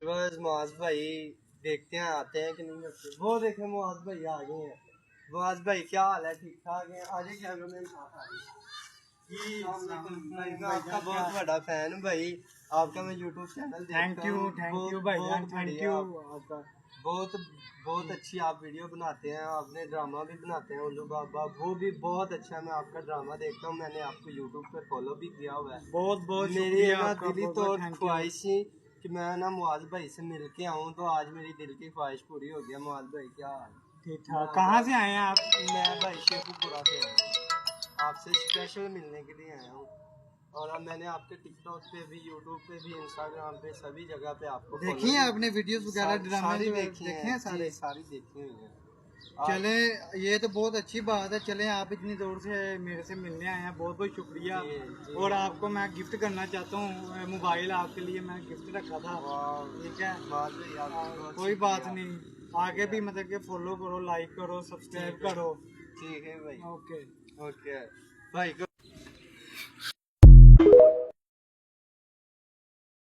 बस मुआज भाई देखते हैं आते हैं कि नहीं होते। वो देखे मुआज भाई आ गए हैं। मुआज भाई क्या हाल है? ठीक ठाक है? आजे कैमरा मैन साथ आ गए। मैं आपका बहुत बड़ा फैन हूँ भाई। आपका मैं यूट्यूब चैनल देखता हूँ। थैंक यू भाई जान, थैंक यू आपका। बहुत बहुत अच्छी आप वीडियो बनाते हैं। आपने ड्रामा भी बनाते हैं उल्लू बाबा, वो भी बहुत अच्छा। मैं आपका ड्रामा देखता हूँ। मैंने आपको यूट्यूब पे फॉलो भी किया हुआ है। बहुत बहुत मेरी शुक्रिया ना आपका, दिली बहुत तो बहुत थैंक यू। ख्वाहिश थी कि मैं ना मुआज भाई से मिल के आऊँ, तो आज मेरी दिल की ख्वाहिश पूरी हो गया। मुआज भाई क्या हाल? ठीक ठाक। कहाँ से आए हैं आप? मैं भाई शेखुपुरा से आया हूँ, आपसे स्पेशल मिलने के लिए आया हूँ। और अब मैंने आपके टिकटॉक पे भी, यूट्यूब पे भी, इंस्टाग्राम पे, सभी जगह पे आपको देखी है आपने वीडियोस वगैरह ड्रामा सारी देखे हैं सारे? सारी देखी हुई है। चले, ये तो बहुत अच्छी बात है। चले, आप इतनी दूर से मेरे से मिलने आए हैं, बहुत बहुत शुक्रिया। जी। और आपको मैं गिफ्ट करना चाहता हूँ मोबाइल, आपके लिए मैं गिफ्ट रखा था। ठीक है, कोई बात नहीं। आगे भी मतलब कि फॉलो करो, लाइक करो, सब्सक्राइब करो। ठीक है भाई। ओके ओके भाई।